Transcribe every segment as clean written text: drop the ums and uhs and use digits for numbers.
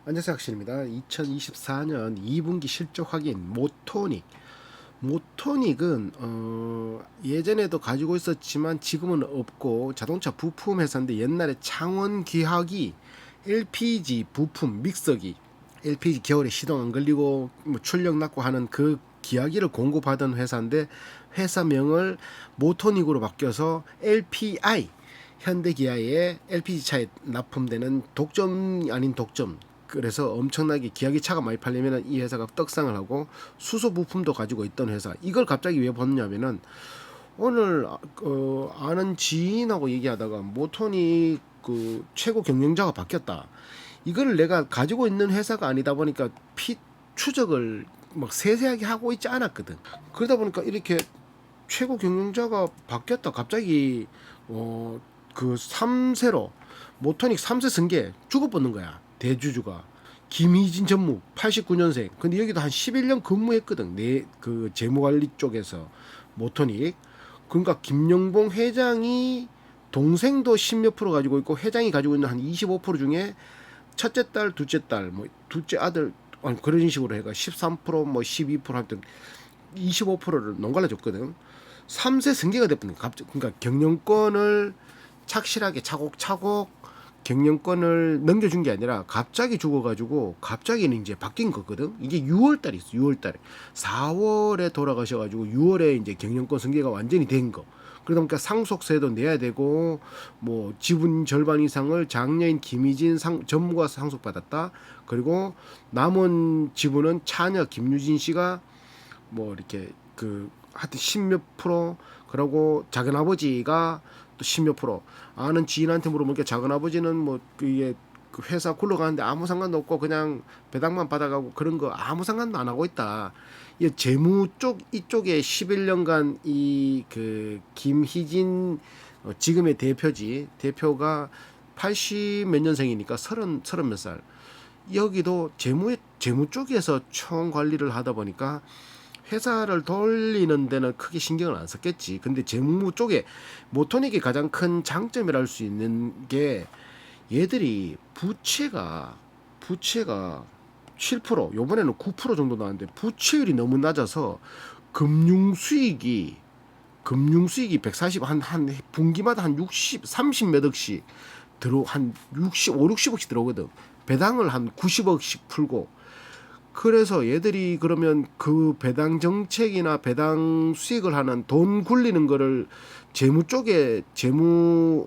안녕하세요, 학실입니다. 2024년 2분기 실적 확인 모토닉. 모토닉은 예전에도 가지고 있었지만 지금은 없고 자동차 부품 회사인데, 옛날에 창원기학이 LPG 부품 믹서기, LPG 겨울에 시동 안 걸리고 뭐 출력 낮고 하는 그 기화기를 공급하던 회사인데, 회사명을 모토닉으로 바뀌어서 LPI, 현대기아의 LPG 차에 납품되는 독점 아닌 독점, 그래서 엄청나게 기하기 차가 많이 팔리면 이 회사가 떡상을 하고 수소 부품도 가지고 있던 회사. 이걸 갑자기 왜 봤냐면은, 오늘 아는 지인하고 얘기하다가 모톤이 그 최고 경영자가 바뀌었다. 이걸 내가 가지고 있는 회사가 아니다 보니까 추적을 막 세세하게 하고 있지 않았거든. 그러다 보니까 이렇게 최고 경영자가 바뀌었다. 갑자기 그 3세로 모토닉 3세 승계 죽어버는 거야. 대주주가 김희진 전무 89년생. 근데 여기도 한 11년 근무했거든. 그 재무관리 쪽에서 모토닉. 그러니까 김영봉 회장이 동생도 10몇 프로 가지고 있고, 회장이 가지고 있는 한 25% 중에 첫째 딸, 둘째 딸, 뭐 둘째 아들, 그런 식으로 해가 13%뭐 12% 하여튼 25%를 농갈라 줬거든. 3세 승계가 됐거든. 그러니까 경영권을 착실하게 차곡차곡 경영권을 넘겨준 게 아니라 갑자기 죽어가지고 갑자기는 이제 바뀐 거거든. 이게 6월달에 있어. 6월달에 4월에 돌아가셔가지고 6월에 이제 경영권 승계가 완전히 된 거. 그러다 보니까 상속세도 내야 되고, 뭐 지분 절반 이상을 장녀인 김희진 전무가 상속받았다. 그리고 남은 지분은 차녀 김유진 씨가 뭐 이렇게 그 하여튼 10몇 프로, 그러고 작은 아버지가 또 10몇 프로. 아는 지인한테 물어보니까 작은 아버지는 뭐 그게 그 회사 굴러가는데 아무 상관도 없고 그냥 배당만 받아가고 그런 거 아무 상관도 안 하고 있다. 이 재무 쪽 이쪽에 11년간 이 그 김희진 지금의 대표가 80 몇 년생이니까 30 몇 살. 여기도 재무 쪽에서 총 관리를 하다 보니까 회사를 돌리는 데는 크게 신경을 안 썼겠지. 근데 재무 쪽에 모토닉이 가장 큰 장점이라 할 수 있는 게, 얘들이 부채가 7%, 요번에는 9% 정도 나왔는데 부채율이 너무 낮아서 금융 수익이 140, 한 분기마다 한 60, 30 몇 억씩 한 60, 5, 60억씩 들어오거든. 배당을 한 90억씩 풀고. 그래서 얘들이 그러면 그 배당 정책이나 배당 수익을 하는 돈 굴리는 거를 재무 쪽에 재무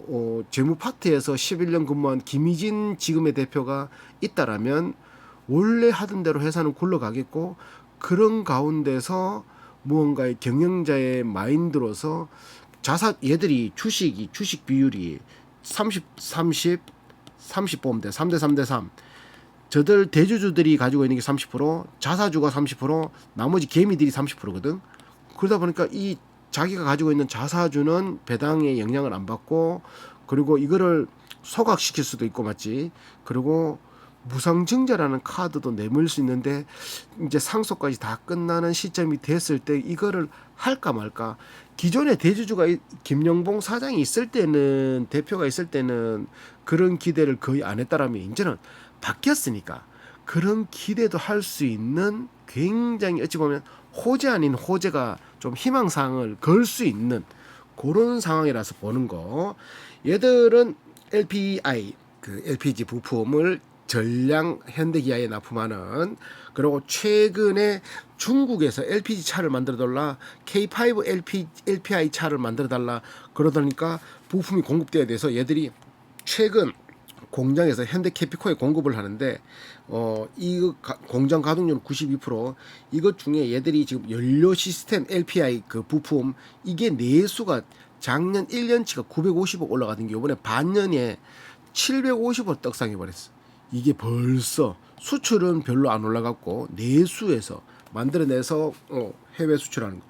파트에서 11년 근무한 김희진 지금의 대표가 있다라면 원래 하던 대로 회사는 굴러가겠고, 그런 가운데서 무언가의 경영자의 마인드로서 얘들이 주식 비율이 30 보면 돼. 3대 3대 3. 저들 대주주들이 가지고 있는 게 30%, 자사주가 30%, 나머지 개미들이 30%거든. 그러다 보니까 이 자기가 가지고 있는 자사주는 배당의 영향을 안 받고, 그리고 이거를 소각시킬 수도 있고, 맞지? 그리고 무상증자라는 카드도 내밀 수 있는데, 이제 상속까지 다 끝나는 시점이 됐을 때 이거를 할까 말까. 기존의 대주주가 김영봉 사장이 있을 때는, 대표가 있을 때는 그런 기대를 거의 안 했다라면, 이제는 바뀌었으니까 그런 기대도 할 수 있는, 굉장히 어찌 보면 호재 아닌 호재가 좀 희망사항을 걸 수 있는 그런 상황이라서 보는 거. 얘들은 LPI, 그 LPG 부품을 전량 현대기아에 납품하는, 그리고 최근에 중국에서 LPG 차를 만들어 달라, K5 LPI 차를 만들어 달라 그러다니까 부품이 공급돼야 돼서 얘들이 최근 공장에서 현대캐피코에 공급을 하는데, 이 공장 가동률 92%. 이것 중에 얘들이 지금 연료 시스템 LPI 그 부품, 이게 내수가 작년 1년치가 950억 올라가던 게 이번에 반년에 750억 떡상해 버렸어. 이게 벌써 수출은 별로 안 올라갔고 내수에서 만들어내서 해외 수출하는 거.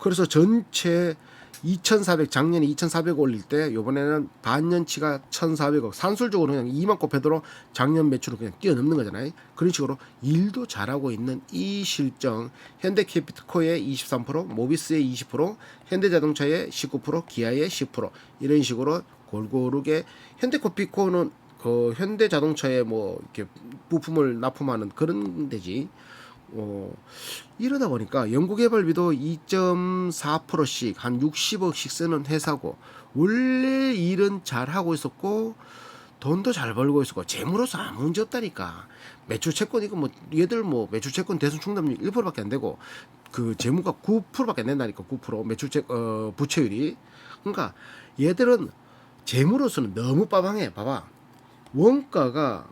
그래서 전체 2,400, 작년에 2,400 올릴 때 요번에는 반년치가 1,400억, 산술적으로 그냥 2만 곱해도 작년 매출을 그냥 뛰어넘는 거잖아요. 그런 식으로 일도 잘하고 있는 이 실정, 현대캐피탈코의 23%, 모비스의 20%, 현대자동차의 19%, 기아의 10%, 이런 식으로 골고루게. 현대캐피코는 현대자동차에 뭐 이렇게 부품을 납품하는 그런 데지. 이러다 보니까 연구개발비도 2.4%씩 한 60억씩 쓰는 회사고, 원래 일은 잘 하고 있었고 돈도 잘 벌고 있었고 재무로서 아무 문제 없다니까. 매출 채권 이거 뭐 얘들 뭐 매출 채권 대손 충당률 1%밖에 안 되고 그 재무가 9%밖에 안 된다니까. 9% 부채율이. 그러니까 얘들은 재무로서는 너무 빠방해. 봐봐. 원가가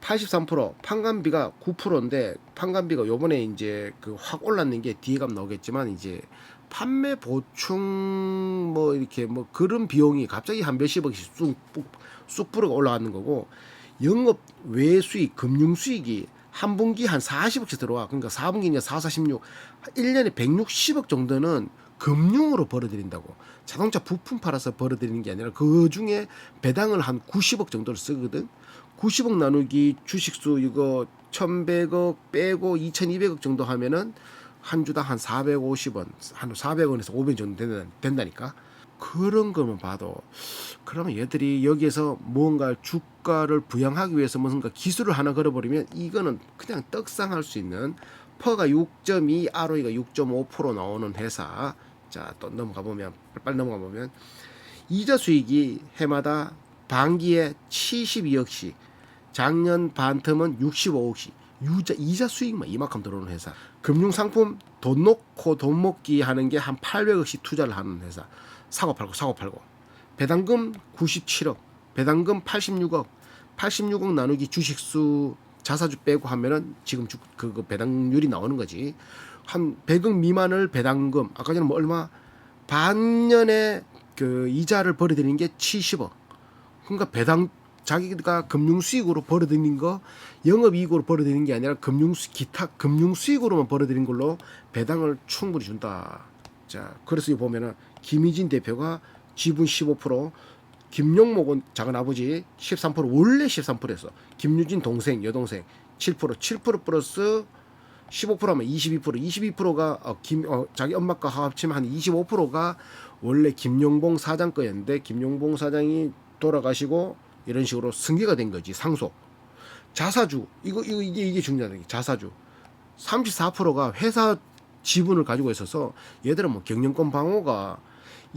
83%, 판관비가 9%인데, 판관비가 요번에 이제 그 확 올랐는 게 뒤에 가면 나오겠지만, 이제 판매 보충 뭐 이렇게 뭐 그런 비용이 갑자기 한 몇십억씩 쑥 불어가 올라가는 거고, 영업 외 수익, 금융 수익이 한 분기 한 40억씩 들어와. 그러니까 4분기냐 4, 46, 1년에 160억 정도는 금융으로 벌어들인다고. 자동차 부품 팔아서 벌어들이는 게 아니라 그 중에 배당을 한 90억 정도를 쓰거든. 90억 나누기 주식수 이거 1100억 빼고 2200억 정도 하면은 한 주당 한 450원, 한 400원에서 500원 정도 된다니까. 그런 거만 봐도, 그러면 얘들이 여기에서 뭔가 주가를 부양하기 위해서 뭔가 기술을 하나 걸어버리면 이거는 그냥 떡상할 수 있는, 퍼가 6.2, ROE가 6.5% 나오는 회사. 자, 또 넘어가 보면, 빨리 넘어가 보면, 이자 수익이 해마다 반기에 72억씩, 작년 반텀은 65억씩, 이자 수익만 이만큼 들어오는 회사. 금융상품 돈 놓고 돈 먹기 하는 게 한 800억씩 투자를 하는 회사. 사고 팔고. 배당금 97억, 배당금 86억, 86억 나누기 주식수 자사주 빼고 하면은 지금 그 배당률이 나오는 거지. 한 100억 미만을 배당금, 아까 전에 뭐 얼마, 반년에 그 이자를 벌어들이는 게 70억. 그러니까 자기가 금융 수익으로 벌어들이는 거, 영업 이익으로 벌어들이는 게 아니라 기타 금융 수익으로만 벌어들인 걸로 배당을 충분히 준다. 자, 그래서 보면은 김희진 대표가 지분 15%, 김용목은 작은 아버지 13%, 원래 13%였어. 김유진 동생, 여동생 7% 플러스 15%하면 22%가 자기 엄마과 합치면 한 25%가 원래 김용봉 사장 거였는데, 김용봉 사장이 돌아가시고 이런 식으로 승계가 된 거지. 상속. 자사주, 이게 중요한 게, 자사주 34%가 회사 지분을 가지고 있어서, 얘들은 뭐 경영권 방어가,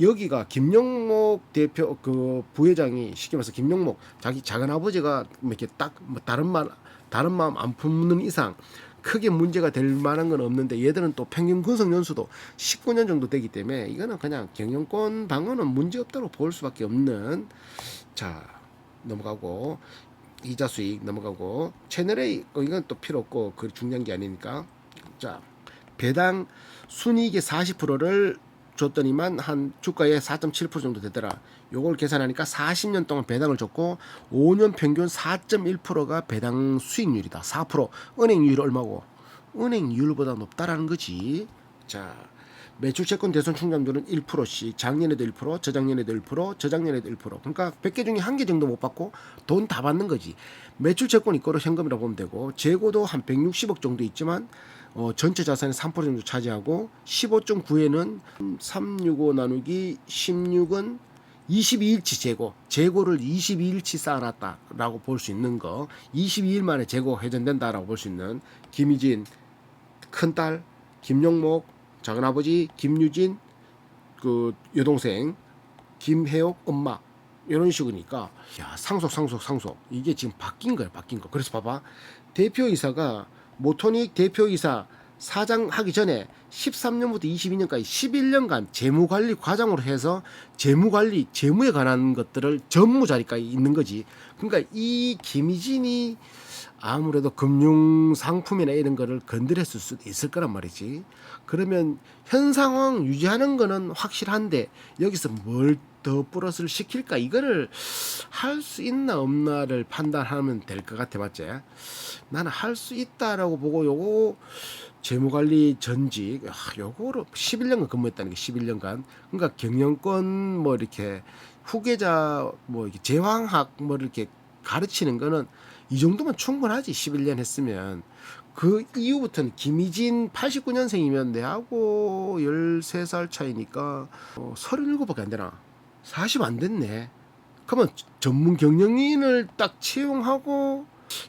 여기가 김용목 대표 그 부회장이 쉽게 말해서 김용목 자기 작은 아버지가 이렇게 딱 뭐 다른 마음 안 품는 이상 크게 문제가 될 만한 건 없는데, 얘들은 또 평균 근속 연수도 19년 정도 되기 때문에 이거는 그냥 경영권 방어는 문제 없다고 볼 수밖에 없는. 자, 넘어가고, 이자 수익 넘어가고, 채널 A 이건 또 필요 없고 그 중요한 게 아니니까. 자, 배당 순이익의 40%를 줬더니만 한 주가의 4.7% 정도 되더라. 요걸 계산하니까 40년 동안 배당을 줬고 5년 평균 4.1%가 배당 수익률이다. 4%. 은행이율 얼마고? 은행이율보다 높다라는 거지. 자, 매출 채권 대손 충당률은 1%씩, 작년에도 1%, 저작년에도 1%, 저작년에도 1%. 그러니까 100개 중에 1개 정도 못 받고 돈 다 받는 거지. 매출 채권 이거로 현금이라고 보면 되고, 재고도 한 160억 정도 있지만 전체 자산의 3% 정도 차지하고, 15.9에는 365 나누기 16은 22일치 재고를 22일치 쌓아놨다라고 볼 수 있는 거. 22일 만에 재고 회전된다라고 볼 수 있는 김희진 큰딸, 김용목 작은아버지, 김유진 그 여동생, 김혜옥 엄마, 이런 식이니까, 야, 상속 이게 지금 바뀐 거야. 그래서 봐봐, 대표이사가 모토닉 대표이사 사장 하기 전에 13년부터 22년까지 11년간 재무관리 과장으로 해서 재무에 관한 것들을 전무 자리까지 있는 거지. 그러니까 이 김희진이 아무래도 금융 상품이나 이런 거를 건드렸을 수도 있을 거란 말이지. 그러면 현 상황 유지하는 거는 확실한데, 여기서 뭘 더 플러스를 시킬까, 이거를 할 수 있나 없나를 판단하면 될 것 같아. 맞지? 나는 할 수 있다라고 보고, 요거 재무관리 전직, 요거로 11년간 근무했다는 게, 11년간. 그러니까 경영권 뭐 이렇게 후계자 뭐 이렇게 제왕학 뭐 이렇게 가르치는 거는 이 정도면 충분하지. 11년 했으면. 그 이후부터는 김희진 89년생이면 내하고 13살 차이니까 37밖에 안 되나? 40 안 됐네. 그러면 전문 경영인을 딱 채용하고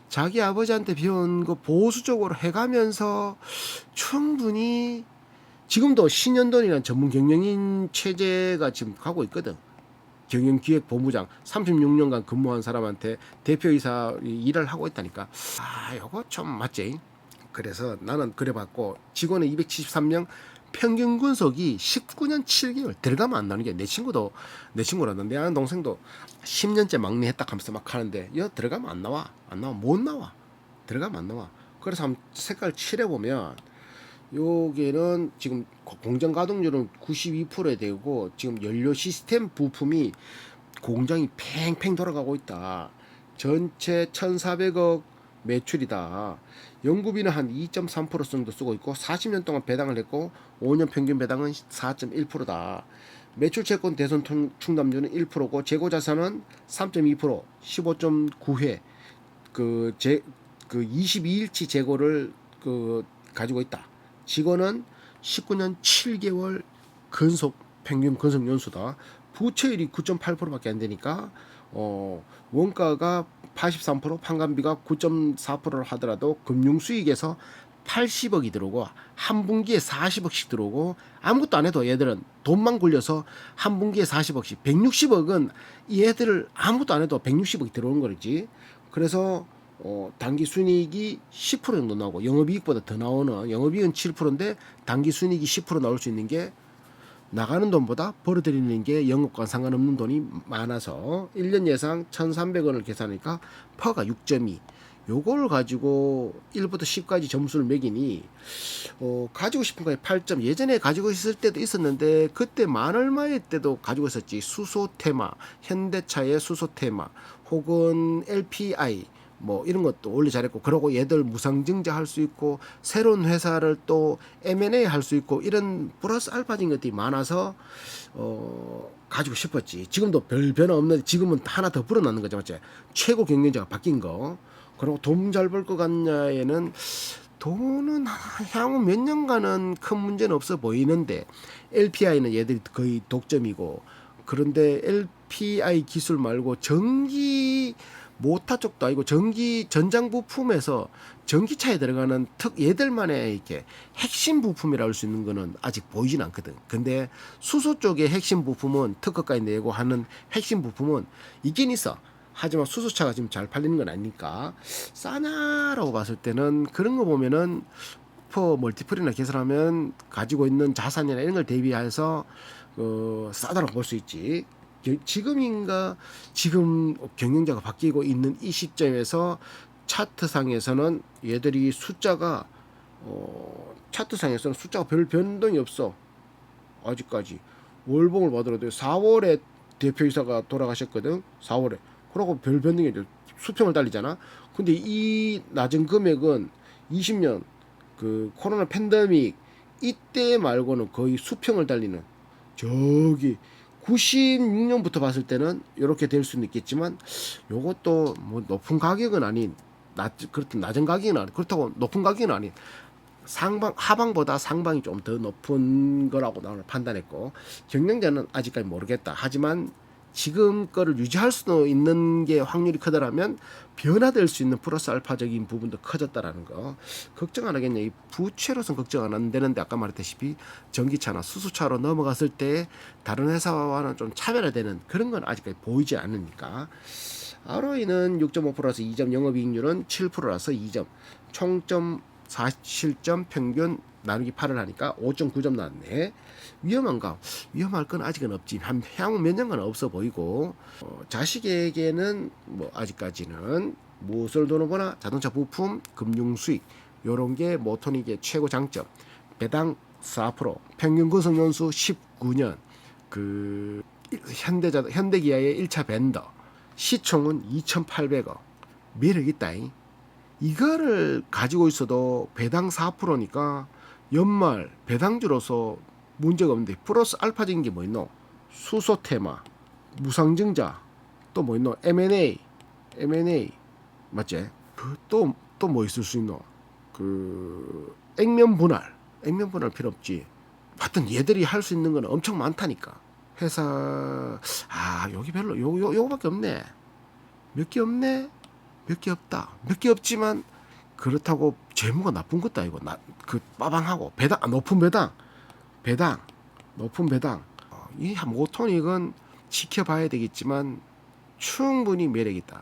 자기 아버지한테 배운 거 보수적으로 해가면서 충분히 지금도 신현돈이라는 전문 경영인 체제가 지금 가고 있거든. 경영기획본부장 36년간 근무한 사람한테 대표이사 일을 하고 있다니까. 요거 좀 맞지? 그래서 나는 그래봤고 직원의 273명 평균 군속이 19년 7개월 들어가면 안 나오는 게 내 친구라는데 내 아는 동생도 10년째 막내 했다 하면서 막 하는데 여 들어가면 안 나와 못 나와 들어가면 안 나와. 그래서 한번 색깔 칠해보면 여기는 지금 공정 가동률은 92%에 되고 지금 연료 시스템 부품이 공장이 팽팽 돌아가고 있다. 전체 1,400억 매출이다. 연구비는 한 2.3% 정도 쓰고 있고 40년 동안 배당을 했고 5년 평균 배당은 4.1%다. 매출 채권 대손 충당률은 1%고 재고 자산은 3.2% 15.9회 그 22일치 재고를 가지고 있다. 직원은 19년 7개월 평균 근속 연수다. 부채율이 9.8%밖에 안 되니까 원가가 83% 판관비가 9.4%를 하더라도 금융수익에서 80억이 들어오고 한 분기에 40억씩 들어오고 아무것도 안 해도 얘들은 돈만 굴려서 한 분기에 40억씩 160억은 얘들을 아무것도 안 해도 160억이 들어오는 거지. 그래서 단기 순이익이 10% 정도 나오고 영업이익보다 더 나오는 영업이익은 7%인데 단기 순이익이 10% 나올 수 있는 게 나가는 돈보다 벌어들이는 게 영업과 상관없는 돈이 많아서 1년 예상 1,300원을 계산하니까 퍼가 6.2 요걸 가지고 1부터 10까지 점수를 매기니 가지고 싶은 거에 8점. 예전에 가지고 있을 때도 있었는데 그때 만 얼마의 때도 가지고 있었지. 수소 테마, 현대차의 수소 테마 혹은 LPI 뭐 이런 것도 원래 잘했고 그러고 얘들 무상증자 할 수 있고 새로운 회사를 또 M&A 할 수 있고 이런 플러스 알파적인 것들이 많아서 가지고 싶었지. 지금도 별 변화 없는데 지금은 하나 더 불어넣는 거죠. 맞지? 최고 경영자가 바뀐 거. 그리고 돈 잘 벌 것 같냐에는 돈은 향후 몇 년간은 큰 문제는 없어 보이는데 LPI는 얘들이 거의 독점이고 그런데 LPI 기술 말고 전기 모타 쪽도 아니고 전기 전장 부품에서 전기차에 들어가는 얘들만의 이렇게 핵심 부품이라 할 수 있는 거는 아직 보이진 않거든. 근데 수소 쪽의 핵심 부품은 특허까지 내고 하는 핵심 부품은 있긴 있어. 하지만 수소차가 지금 잘 팔리는 건 아니니까 싸냐라고 봤을 때는 그런 거 보면은 멀티플이나 계산하면 가지고 있는 자산이나 이런 걸 대비해서 싸다라고 볼 수 있지. 지금 경영자가 바뀌고 있는 이 시점에서 차트상에서는 얘들이 숫자가 차트상에서는 숫자가 별 변동이 없어. 아직까지 월봉을 봐더라도 4월에 대표이사가 돌아가셨거든. 4월에. 그러고 별 변동이 없어. 수평을 달리잖아. 근데 이 낮은 금액은 20년 그 코로나 팬데믹 이때 말고는 거의 수평을 달리는 저기 96년부터 봤을 때는 이렇게 될 수는 있겠지만 요것도 뭐 높은 가격은 아닌 그렇든 낮은 가격은 아닌 그렇다고 높은 가격은 아닌 하방보다 상방이 좀 더 높은 거라고 나는 판단했고 경영자는 아직까지 모르겠다. 하지만 지금 거를 유지할 수도 있는 게 확률이 크다라면 변화될 수 있는 플러스 알파적인 부분도 커졌다라는 거 걱정 안 하겠냐. 이 부채로선 걱정 안 되는데 아까 말했다시피 전기차나 수소차로 넘어갔을 때 다른 회사와는 좀 차별화되는 그런 건 아직까지 보이지 않으니까 ROE는 6.5%라서 2점 영업이익률은 7%라서 2점 총점 47점 평균 나누기 8을 하니까 5.9점 나왔네. 위험할 건 아직은 없지. 향후 몇 년간 없어 보이고 자식에게는 뭐 아직까지는 무엇을 돈을 자동차 부품, 금융 수익 요런 게 모토닉의 최고 장점. 배당 4%, 평균 근속 연수 19년. 그 현대기아의 1차 벤더 시총은 2,800억. 매력 있다잉. 이거를 가지고 있어도 배당 4%니까 연말 배당주로서 문제가 없는데 플러스 알파적인 게 뭐 있노? 수소 테마, 무상증자, 또 뭐 있노? M&A 맞지? 또 뭐 있을 수 있노? 액면 분할 필요 없지. 하여튼 얘들이 할 수 있는 건 엄청 많다니까. 회사 여기 별로 요거밖에 없네. 몇 개 없네. 몇 개 없다. 몇 개 없지만 그렇다고 재무가 나쁜 것도 아니고 그 빠방하고 배당 높은 배당 높은 배당 이 모토닉은 지켜봐야 되겠지만 충분히 매력 있다.